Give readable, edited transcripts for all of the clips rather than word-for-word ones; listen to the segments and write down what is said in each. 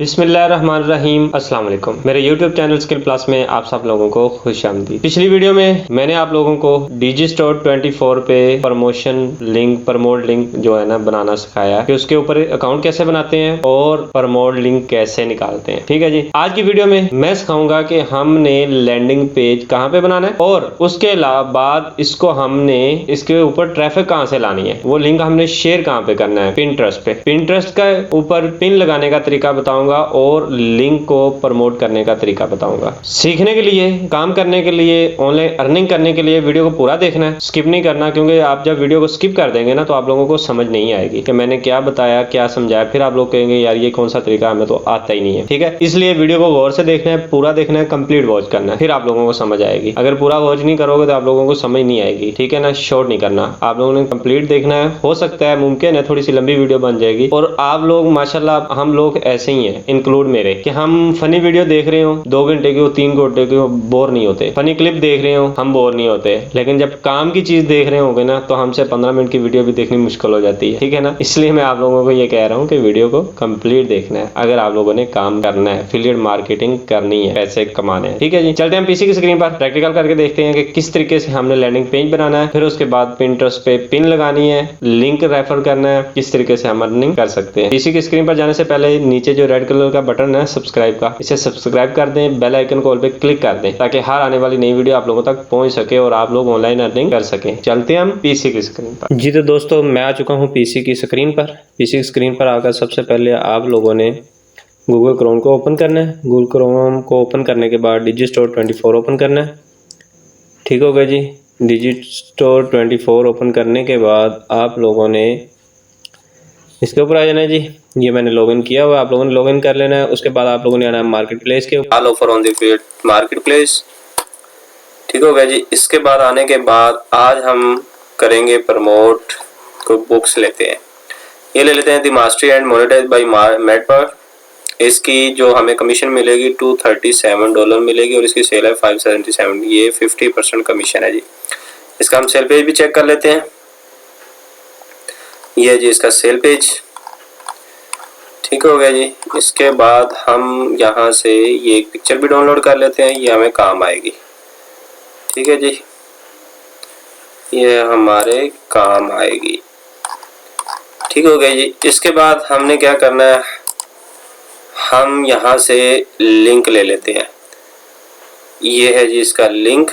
बिस्मिल्लाहिर्रहमानिर्रहीम अस्सलाम वालेकुम। मेरे YouTube चैनल स्किल प्लस में आप सब लोगों को खुशामदीद। पिछली वीडियो में मैंने आप लोगों को डिजिस्टोर 24 पे प्रमोट लिंक जो है ना बनाना सिखाया कि उसके ऊपर अकाउंट कैसे बनाते हैं और प्रमोट लिंक कैसे निकालते हैं। ठीक है जी। आज की वीडियो में मैं सिखाऊंगा कि हमने लैंडिंग पेज कहाँ पे बनाना है और उसके अलावा बाद इसको हमने इसके ऊपर ट्रैफिक कहाँ से लानी है, वो लिंक हमने शेयर कहाँ पे करना है। पिंटरेस्ट पे, पिंटरेस्ट का ऊपर पिन लगाने का तरीका बताऊंगा और लिंक को प्रमोट करने का तरीका बताऊंगा। सीखने के लिए, काम करने के लिए, ऑनलाइन अर्निंग करने के लिए वीडियो को पूरा देखना है, स्किप नहीं करना, क्योंकि आप जब वीडियो को स्किप कर देंगे ना तो आप लोगों को समझ नहीं आएगी कि मैंने क्या बताया, क्या समझाया। फिर आप लोग कहेंगे यार ये कौन सा तरीका हमें तो आता ही नहीं है। ठीक है, इसलिए वीडियो को गौर से देखना है, पूरा देखना है, कंप्लीट वॉच करना है, फिर आप लोगों को समझ आएगी। अगर पूरा वॉच नहीं करोगे तो आप लोगों को समझ नहीं आएगी। ठीक है ना, शॉर्ट नहीं करना, आप लोगों ने कंप्लीट देखना है। हो सकता है, मुमकिन है थोड़ी सी लंबी वीडियो बन जाएगी। और आप लोग माशाल्लाह, हम लोग ऐसे ही हैं, इंक्लूड मेरे, कि हम फनी वीडियो देख रहे हो 2 घंटे की हो, 3 घंटे की हो, बोर नहीं होते। फनी क्लिप देख रहे हो, हम बोर नहीं होते। लेकिन जब काम की चीज देख रहे होगे ना तो हमसे 15 मिनट की वीडियो भी देखनी मुश्किल हो जाती है। ठीक है ना, इसलिए मैं आप लोगों को ये कह रहा हूँ कि वीडियो को कंप्लीट देखना है अगर आप लोगों ने काम करना है, एफिलिएट मार्केटिंग करनी है, पैसे कमाने हैं। ठीक है जी, चलते हैं पीसी की स्क्रीन पर प्रैक्टिकल करके देखते हैं कि किस तरीके से हमने लैंडिंग पेज बनाना है। फिर उसके बाद पिंटरेस्ट पे पिन लगानी है, लिंक रेफर करना है, किस तरीके से हम अर्निंग कर सकते हैं। पीसी की स्क्रीन पर जाने से पहले नीचे जो रेड कलर का बटन है सब्सक्राइब का, इसे सब्सक्राइब कर दें, बेल आइकन को ऑल पे क्लिक कर दें ताकि हर आने वाली नई वीडियो आप लोगों तक पहुंच सके और आप लोग ऑनलाइन अर्निंग कर सकें। चलते हैं हम पीसी की स्क्रीन पर। जी तो दोस्तों, मैं आ चुका हूं पीसी की स्क्रीन पर। पीसी की स्क्रीन पर आकर सबसे पहले आप लोगों ने गूगल क्रोम को ओपन करना है। गूगल क्रोम को ओपन करने के बाद डिजिस्टोर 24 ओपन करना है। ठीक हो गया जी। डिजिस्टोर 24 ओपन करने के बाद आप लोगों ने इसके ऊपर आ जाना है जी। ये मैंने लॉगिन किया हुआ, आप लोगों ने लॉगिन कर लेना है। उसके बाद आप लोगों ने आना है मार्केट प्लेस के, all offer on the field market place. ठीक हो गया जी। इसके बाद आने के बाद आज हम करेंगे प्रमोट को बुक्स लेते हैं। ये ले लेते हैं the mastery and monetize by मेडपर। इसकी जो हमें कमीशन मिलेगी $237 मिलेगी और इसकी सेल है 577। ये 50% कमीशन है जी। इसका हम सेल पेज भी चेक कर लेते हैं। ये जी इसका सेल पेज। ठीक हो गया जी। इसके बाद हम यहाँ से ये एक पिक्चर भी डाउनलोड कर लेते हैं, ये हमें काम आएगी। ठीक है जी, ये हमारे काम आएगी। ठीक हो गया जी। इसके बाद हमने क्या करना है, हम यहाँ से लिंक ले लेते हैं। ये है जी इसका लिंक।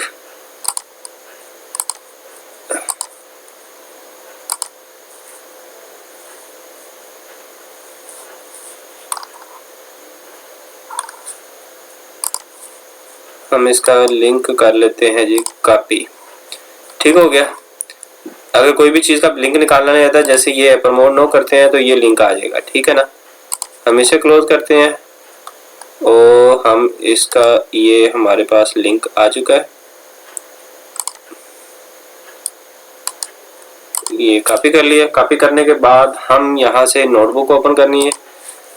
हम इसका लिंक कर लेते हैं जी कॉपी। ठीक हो गया। अगर कोई भी चीज़ का लिंक निकालना नहीं आता, जैसे ये प्रमोट नो करते हैं तो ये लिंक आ जाएगा। ठीक है ना, हम इसे क्लोज करते हैं और हम इसका, ये हमारे पास लिंक आ चुका है। ये कॉपी कर लिया। कॉपी करने के बाद हम यहाँ से नोटबुक ओपन करनी है।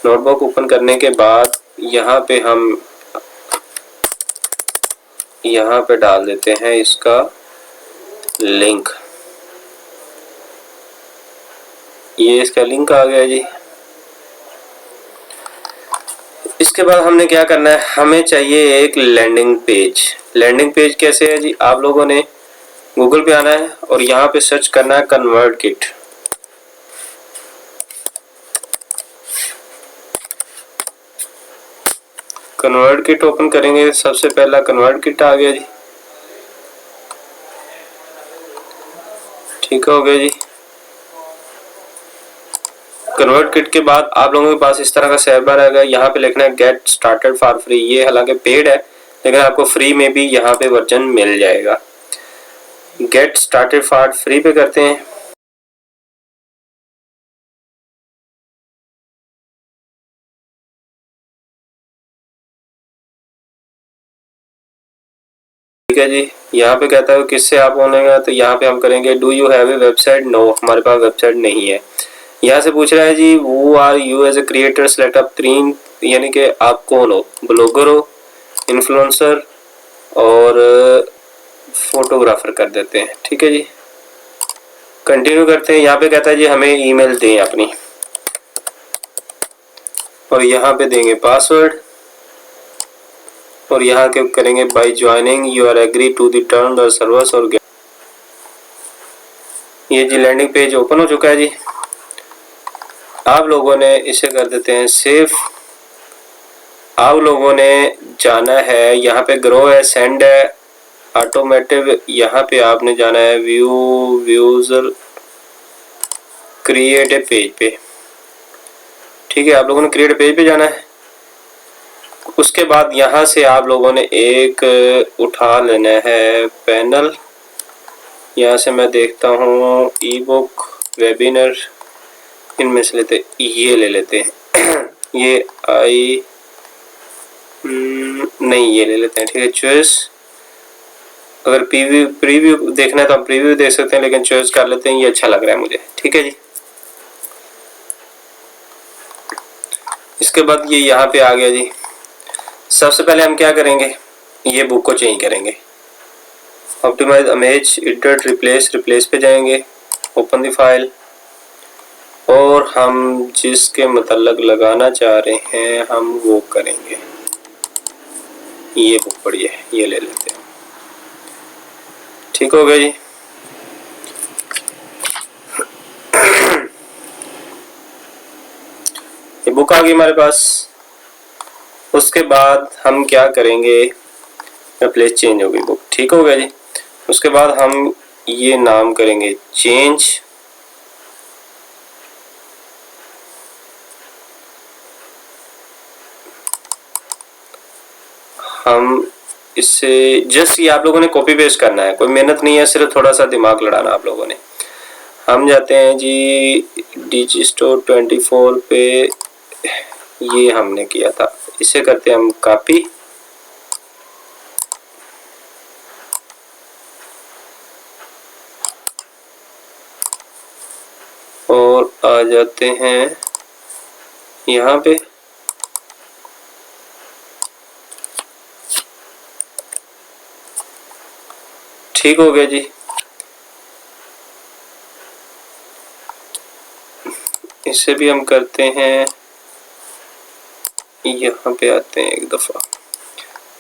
नोटबुक ओपन करने के बाद यहाँ पे हम यहाँ पे डाल देते हैं इसका लिंक। ये इसका लिंक आ गया जी। इसके बाद हमने क्या करना है, हमें चाहिए एक लैंडिंग पेज। लैंडिंग पेज कैसे है जी, आप लोगों ने गूगल पे आना है और यहाँ पे सर्च करना है convert kit. Convert kit open करेंगे, सबसे पहला कन्वर्ट किट आ गया जी। ठीक हो गया जी। कन्वर्ट किट के बाद आप लोगों के पास इस तरह का सेव बार आएगा। यहाँ पे लिखना है गेट स्टार्टेड फॉर फ्री। ये हालांकि पेड है लेकिन आपको फ्री में भी यहाँ पे वर्जन मिल जाएगा। गेट स्टार्टेड फॉर फ्री पे करते हैं। ठीक है जी। यहाँ पे कहता है किससे आप बनेगा, तो यहाँ पे हम करेंगे do you have a website. No, हमारे पास वेबसाइट नहीं है। यहाँ से पूछ रहा है जी वो are you as a creator select up 3, यानी कि आप कौन हो, ब्लॉगर हो, इन्फ्लुएंसर और फोटोग्राफर कर देते हैं। ठीक है जी, कंटिन्यू करते हैं। यहाँ पे कहता है जी हमें ईमेल दें अपनी। और यहाँ पे देंगे पासवर्ड और यहाँ के करेंगे by joining you are agree to the terms और सर्विस और ये जी लैंडिंग पेज ओपन हो चुका है जी। आप लोगों ने इसे कर देते हैं सेव। आप लोगों ने जाना है यहाँ पे ग्रो है, सेंड है, ऑटोमेटिव, यहाँ पे आपने जाना है व्यूजर क्रिएट ए पेज पे। ठीक है, आप लोगों ने क्रिएट पेज पे जाना है। उसके बाद यहाँ से आप लोगों ने एक उठा लेना है पैनल। यहाँ से मैं देखता हूँ ई बुक, वेबिनार, इनमें से लेते ये ले लेते हैं ये नहीं ये ले लेते हैं। ठीक है, चॉइस, अगर प्रीव्यू देखना है तो हम प्रीव्यू देख सकते हैं, लेकिन चॉइस कर लेते हैं, ये अच्छा लग रहा है मुझे। ठीक है जी, इसके बाद ये यहाँ पे आ गया जी। सबसे पहले हम क्या करेंगे, ये बुक को चेंज करेंगे। ऑप्टिमाइज इमेज, एडिट, रिप्लेस पे जाएंगे, ओपन द फाइल, और हम जिसके मतलब लगाना चाह रहे हैं हम वो करेंगे। ये बुक पड़ी है, ये ले लेते हैं। ठीक हो गया जी। ये बुक आ गई हमारे पास। उसके बाद हम क्या करेंगे, प्लेस चेंज हो गई बुक। ठीक हो गया जी। उसके बाद हम ये नाम करेंगे चेंज, हम इससे जस्ट ये आप लोगों ने कॉपी पेस्ट करना है, कोई मेहनत नहीं है, सिर्फ थोड़ा सा दिमाग लड़ाना आप लोगों ने। हम जाते हैं जी डिजिस्टोर 24 पे, ये हमने किया था, इसे करते हैं हम कॉपी, और आ जाते हैं यहाँ पे। ठीक हो गया जी। इसे भी हम करते हैं, यहाँ पे आते हैं एक दफ़ा।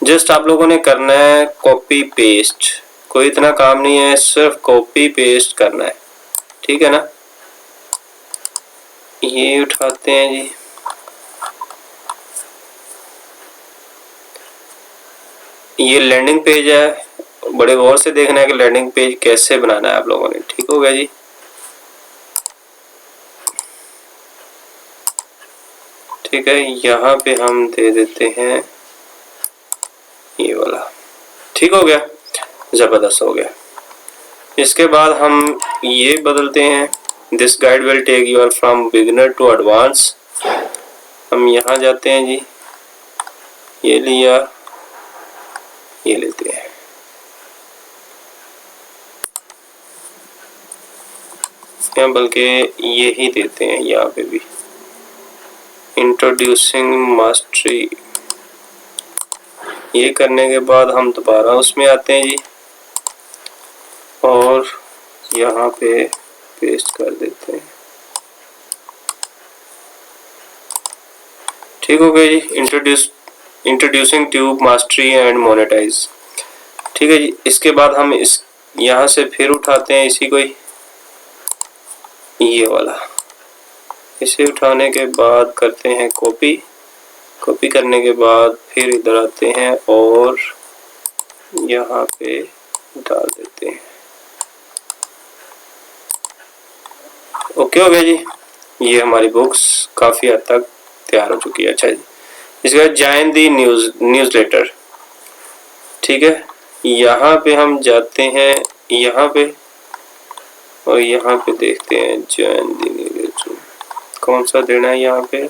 जस्ट आप लोगों ने करना है कॉपी पेस्ट, कोई इतना काम नहीं है, सिर्फ कॉपी पेस्ट करना है। ठीक है ना, ये उठाते हैं जी, ये लैंडिंग पेज है, बड़े गौर से देखना है कि लैंडिंग पेज कैसे बनाना है आप लोगों ने। ठीक हो गया जी। ठीक है, यहाँ पे हम दे देते हैं ये वाला। ठीक हो गया, ज़बरदस्त हो गया। इसके बाद हम ये बदलते हैं, this guide will take you from beginner to advance. हम यहाँ जाते हैं जी, ये लिया, ये लेते हैं, बल्कि ये ही देते हैं यहाँ पे भी, इंट्रोड्यूसिंग मास्टरी। ये करने के बाद हम दोबारा उसमें आते हैं जी, और यहाँ पे पेस्ट कर देते हैं। ठीक हो गया जी, introducing tube mastery and monetize. ठीक है जी। इसके बाद हम इस यहाँ से फिर उठाते हैं इसी को ही, ये वाला, इसे उठाने के बाद करते हैं कॉपी, कॉपी करने के बाद फिर इधर आते हैं और यहाँ पे डाल देते हैं। ओके हो गया जी, ये हमारी बुक्स काफ़ी हद तक तैयार हो चुकी है। अच्छा जी, इसके बाद जॉइन दी न्यूज़लेटर। ठीक है, यहाँ पे हम जाते हैं, यहाँ पे, और यहाँ पे देखते हैं जॉइन दी न्यूज़लेटर कौन सा देना है, यहाँ पे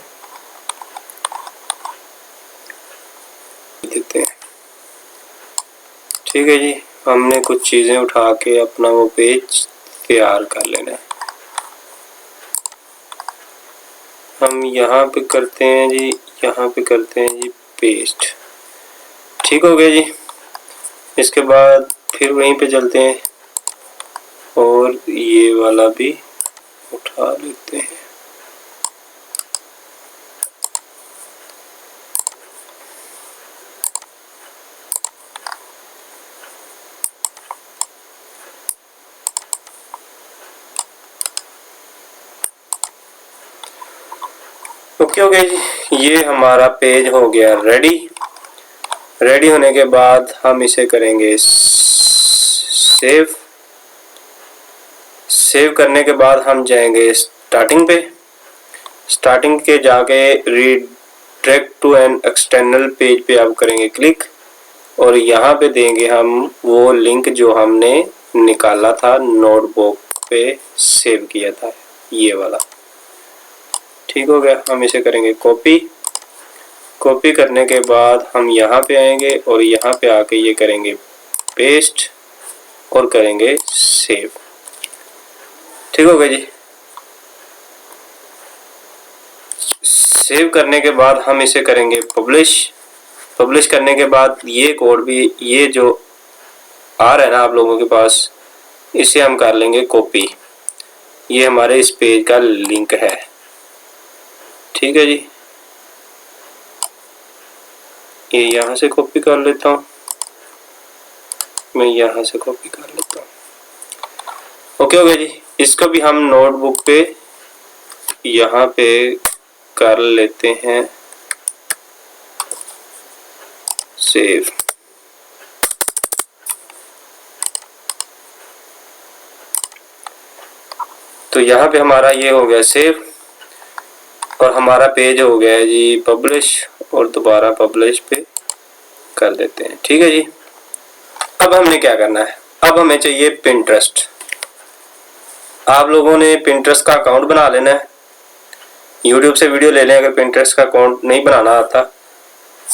देते हैं। ठीक है जी, हमने कुछ चीज़ें उठा के अपना वो पेज तैयार कर लेना है। हम यहाँ पे करते हैं जी, यहाँ पे करते हैं जी पेस्ट। ठीक हो गया जी। इसके बाद फिर वहीं पे चलते हैं और ये वाला भी उठा लेते हैं। ओके ओके जी, ये हमारा पेज हो गया रेडी। रेडी होने के बाद हम इसे करेंगे सेव। सेव करने के बाद हम जाएंगे स्टार्टिंग पे। स्टार्टिंग के जाके redirect to an external page पे आप करेंगे क्लिक, और यहाँ पे देंगे हम वो लिंक जो हमने निकाला था नोटबुक पे सेव किया था, ये वाला। ठीक हो गया। हम इसे करेंगे कॉपी। कॉपी करने के बाद हम यहाँ पे आएंगे और यहाँ पे आके ये करेंगे पेस्ट और करेंगे सेव। ठीक हो गया जी। सेव करने के बाद हम इसे करेंगे पब्लिश। पब्लिश करने के बाद ये कोड भी, ये जो आ रहा है ना आप लोगों के पास, इसे हम कर लेंगे कॉपी। ये हमारे इस पेज का लिंक है। ठीक है जी, ये यहाँ से कॉपी कर लेता हूँ, मैं यहाँ से कॉपी कर लेता हूँ। ओके ओके जी, इसको भी हम नोटबुक पे यहाँ पे कर लेते हैं सेव। तो यहाँ पे हमारा ये हो गया सेव और हमारा पेज हो गया है जी पब्लिश, और दोबारा पब्लिश पे कर देते हैं। ठीक है जी। अब हमने क्या करना है, अब हमें चाहिए पिंटरेस्ट। आप लोगों ने पिंटरेस्ट का अकाउंट बना लेना है। यूट्यूब से वीडियो ले लें, अगर पिंटरेस्ट का अकाउंट नहीं बनाना आता,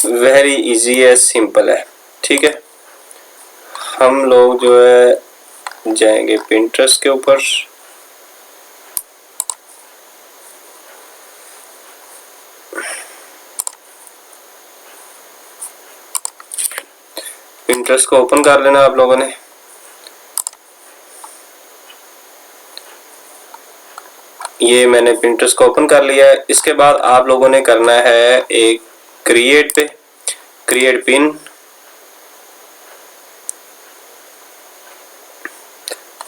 वेरी इजी है, सिंपल है। ठीक है, हम लोग जो है जाएंगे पिंटरेस्ट के ऊपर। पिंटरेस्ट को ओपन कर लेना आप लोगों ने। ये मैंने पिंटरेस्ट को ओपन कर लिया है। इसके बाद आप लोगों ने करना है एक क्रिएट पे, क्रिएट पिन।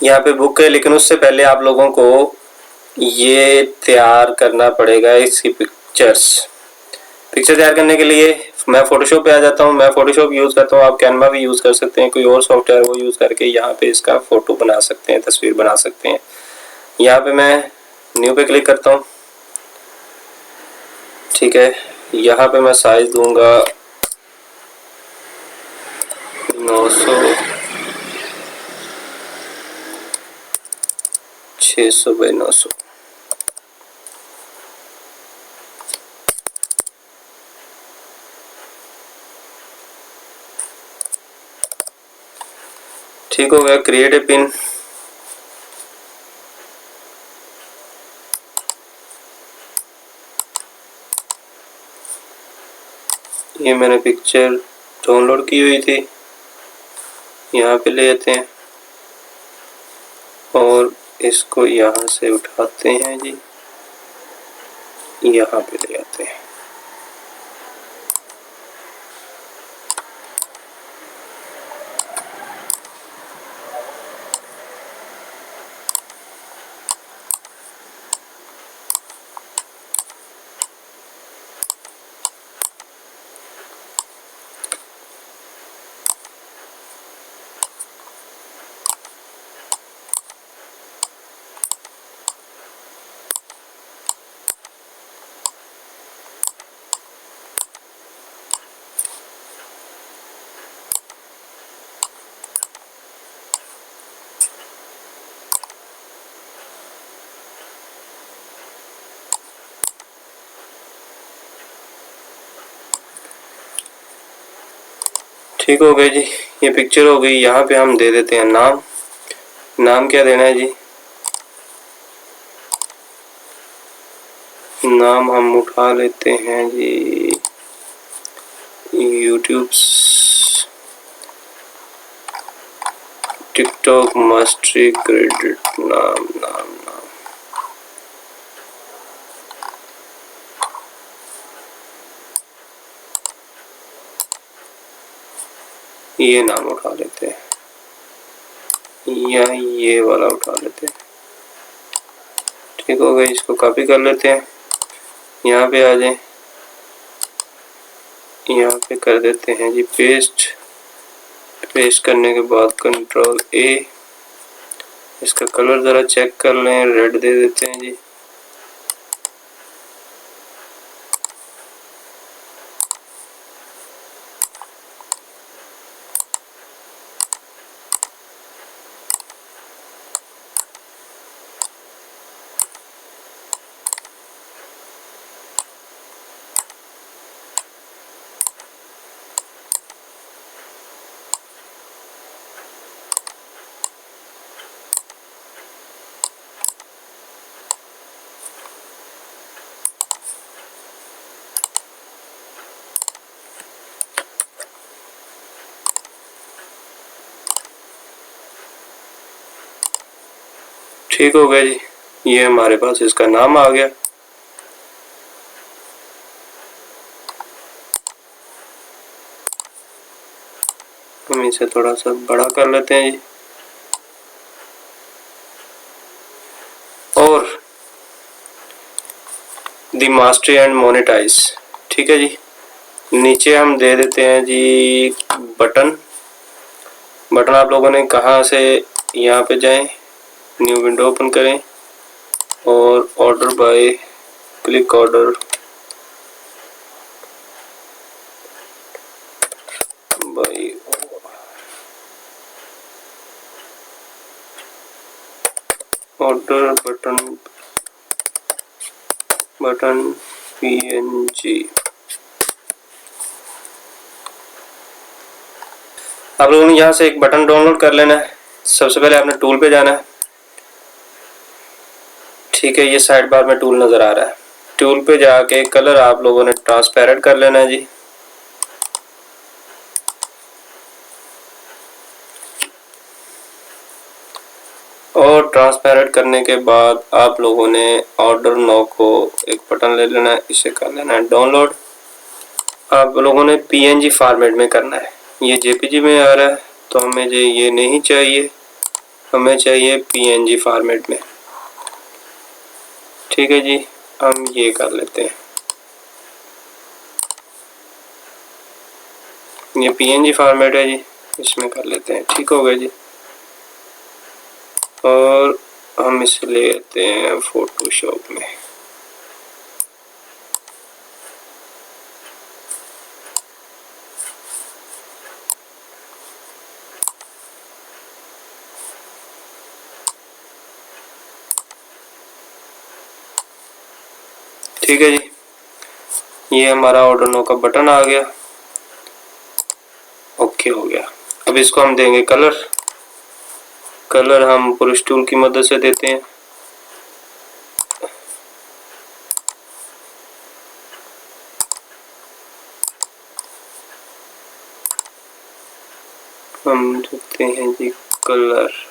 यहाँ पे बुक है, लेकिन उससे पहले आप लोगों को ये तैयार करना पड़ेगा इसकी पिक्चर्स। पिक्चर तैयार करने के लिए मैं फोटोशॉप पे आ जाता हूँ। मैं फोटोशॉप यूज़ करता हूँ, आप कैनवा भी यूज़ कर सकते हैं, कोई और सॉफ्टवेयर वो यूज़ करके यहाँ पे इसका फ़ोटो बना सकते हैं, तस्वीर बना सकते हैं। यहाँ पे मैं न्यू पे क्लिक करता हूँ। ठीक है, यहाँ पे मैं साइज दूंगा 900 600 बाई 900। ठीक हो गया। Create a pin. ये मैंने पिक्चर डाउनलोड की हुई थी, यहाँ पे ले आते हैं और इसको यहाँ से उठाते हैं जी, यहाँ पे ले आते हैं। ठीक हो गई जी, ये पिक्चर हो गई। यहाँ पे हम दे देते हैं नाम। नाम क्या देना है जी, नाम हम उठा लेते हैं जी यूट्यूब टिकटॉक मास्टरी क्रेडिट। नाम नाम नाम ये नाम उठा लेते हैं, या ये वाला उठा लेते हैं। ठीक हो गया, इसको कॉपी कर लेते हैं यहाँ पे आ जाए, यहाँ पे कर देते हैं जी पेस्ट। पेस्ट करने के बाद कंट्रोल ए, इसका कलर ज़रा चेक कर लें, रेड दे देते हैं जी। ठीक हो गया जी, ये हमारे पास इसका नाम आ गया। हम इसे थोड़ा सा बड़ा कर लेते हैं जी। और दी मास्टरी एंड मोनेटाइज, ठीक है जी। नीचे हम दे देते हैं जी बटन। बटन आप लोगों ने कहाँ से, यहाँ पे जाएं, न्यू विंडो ओपन करें और order by, click order by, order button PNG। आप लोगों ने यहाँ से एक बटन डाउनलोड कर लेना है। सबसे पहले आपने टूल पे जाना है, ठीक है, ये साइड बार में टूल नज़र आ रहा है। टूल पे जाके कलर आप लोगों ने ट्रांसपेरेंट कर लेना है जी। और ट्रांसपेरेंट करने के बाद आप लोगों ने ऑर्डर नाउ को एक बटन ले लेना है, इसे कर लेना है डाउनलोड। आप लोगों ने PNG फॉर्मेट में करना है। ये JPG में आ रहा है तो हमें ये नहीं चाहिए, हमें चाहिए PNG फॉर्मेट में। ठीक है जी, हम ये कर लेते हैं, ये PNG फॉर्मेट है जी, इसमें कर लेते हैं। ठीक हो गया जी। और हम इसे ले लेते हैं फोटोशॉप में। ठीक है जी, ये हमारा ऑर्डर नो का बटन आ गया, ओके हो गया। अब इसको हम देंगे कलर। कलर हम ब्रश टूल की मदद से देते हैं। हम देते हैं जी कलर।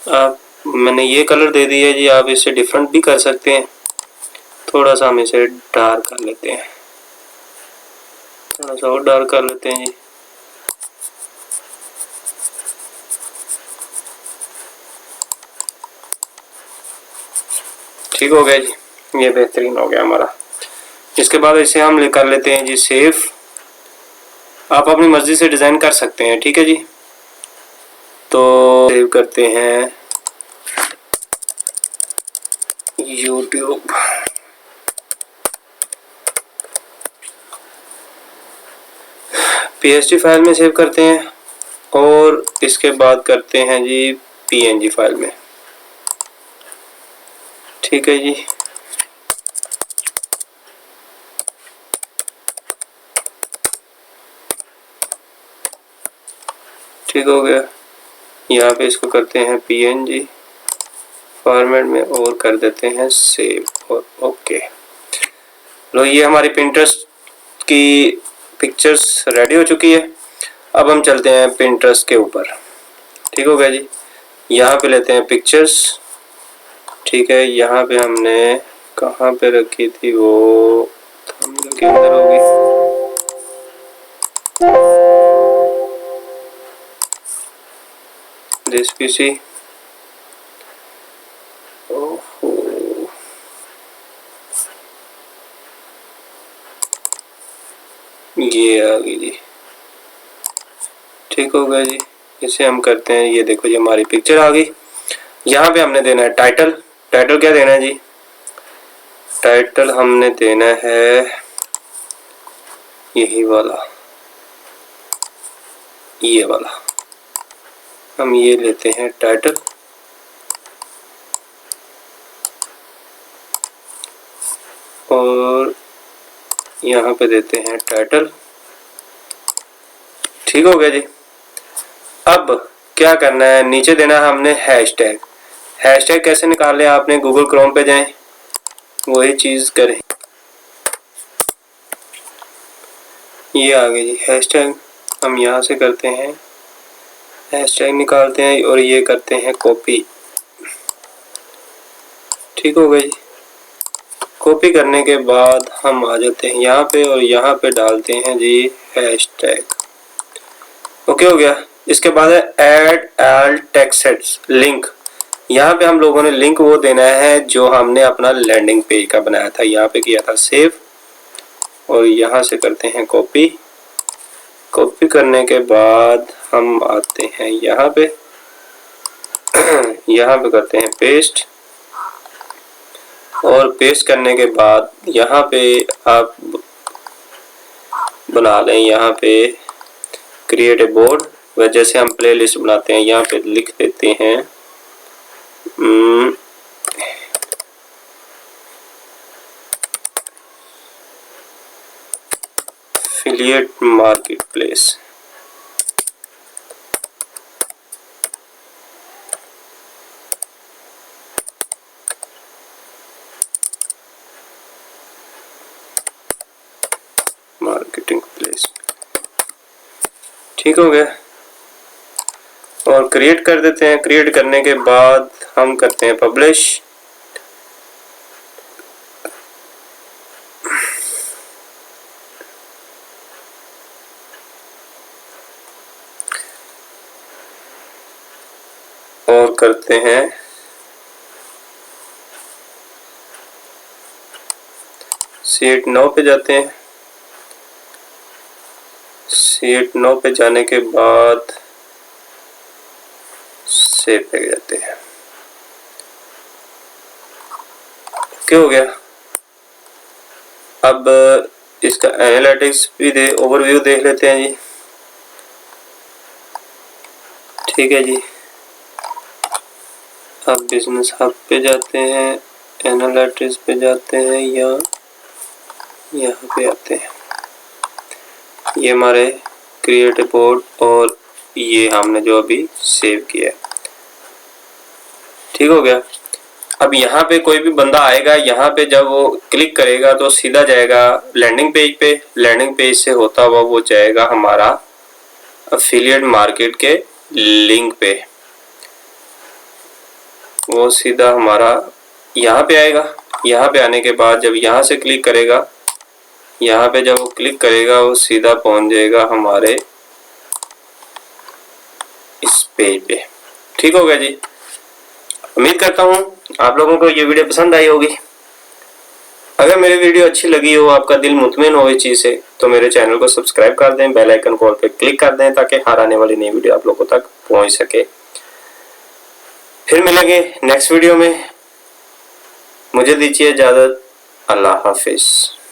आप, मैंने ये कलर दे दिया जी, आप इसे डिफरेंट भी कर सकते हैं। थोड़ा सा हम इसे डार्क कर लेते हैं, थोड़ा सा और डार्क कर लेते हैं जी। ठीक हो गया जी, ये बेहतरीन हो गया हमारा। इसके बाद इसे हम कर लेते हैं जी सेव। आप अपनी मर्जी से डिज़ाइन कर सकते हैं, ठीक है जी। तो सेव करते हैं YouTube। PST फाइल में सेव करते हैं और इसके बाद करते हैं जी PNG फाइल में। ठीक है जी, ठीक हो गया। यहाँ पे इसको करते हैं PNG फॉर्मेट में और कर देते हैं सेव और ओके। लो, ये हमारी पिंटरेस्ट की पिक्चर्स रेडी हो चुकी है। अब हम चलते हैं पिंटरेस्ट के ऊपर। ठीक हो गया जी। यहाँ पे लेते हैं पिक्चर्स। ठीक है, यहाँ पे हमने कहाँ पे रखी थी, वो थंबनेल के अंदर होगी। दिस पीसी, ओहो, ये आ गई जी। ठीक हो गया जी। इसे हम करते हैं, ये देखो जी हमारी पिक्चर आ गई। यहाँ पे हमने देना है टाइटल। टाइटल क्या देना है जी? टाइटल हमने देना है यही वाला, ये वाला। हम ये लेते हैं टाइटल। और यहाँ पे देते हैं टाइटल। ठीक हो गया जी। अब क्या करना है, नीचे देना है हमने हैशटैग। हैशटैग कैसे निकालने, आपने गूगल क्रोम पे जाएं, वही चीज़ करें। ये आ गई जी हैशटैग। हम यहाँ से करते हैं हैशटैग निकालते हैं और ये करते हैं कॉपी। ठीक हो गई। कॉपी करने के बाद हम आ जाते हैं यहाँ पे और यहाँ पे डालते हैं जी हैशटैग। ओके हो गया। इसके बाद है ऐड एल टेक्स्ट लिंक। यहाँ पे हम लोगों ने लिंक वो देना है जो हमने अपना लैंडिंग पेज का बनाया था। यहाँ पे किया था सेव और यहाँ से करते हैं कॉपी। कॉपी करने के बाद हम आते हैं यहाँ पे यहाँ पे करते हैं पेस्ट। और पेस्ट करने के बाद यहाँ पे आप बना लें, यहाँ पे क्रिएट ए बोर्ड, व जैसे हम प्ले लिस्ट बनाते हैं यहाँ पे लिख देते हैं affiliate market place. Marketing place. ठीक हो गया। और क्रिएट कर देते हैं। क्रिएट करने के बाद हम करते हैं पब्लिश। और करते हैं शीट 9 पे जाते हैं। शीट 9 पे जाने के बाद सेव पे जाते हैं। क्या हो गया। अब इसका एनालिटिक्स भी ओवरव्यू देख लेते हैं जी। ठीक है जी। अब बिजनेस हब पे जाते हैं, एनालिटिक्स पे जाते हैं या यहाँ पे आते हैं। ये हमारे क्रिएट बोर्ड और ये हमने जो अभी सेव किया है। ठीक हो गया। अब यहाँ पे कोई भी बंदा आएगा, यहाँ पे जब वो क्लिक करेगा तो सीधा जाएगा लैंडिंग पेज पे। लैंडिंग पेज से होता हुआ वो जाएगा हमारा एफिलिएट मार्केट के लिंक पे। वो सीधा हमारा यहाँ पे आएगा। यहाँ पे आने के बाद जब यहाँ से क्लिक करेगा, यहाँ पे जब वो क्लिक करेगा वो सीधा पहुंच जाएगा हमारे इस पेज पे। ठीक हो गया जी। उम्मीद करता हूँ आप लोगों को ये वीडियो पसंद आई होगी। अगर मेरी वीडियो अच्छी लगी हो, आपका दिल मुतमईन हो इस चीज़ से, तो मेरे चैनल को सब्सक्राइब कर दें, बेल आइकन कॉल पे क्लिक कर दें ताकि हर आने वाली नई वीडियो आप लोगों तक पहुंच सके। फिर मिलेंगे नेक्स्ट वीडियो में। मुझे दीजिए इजाज़त। अल्लाह हाफिज़।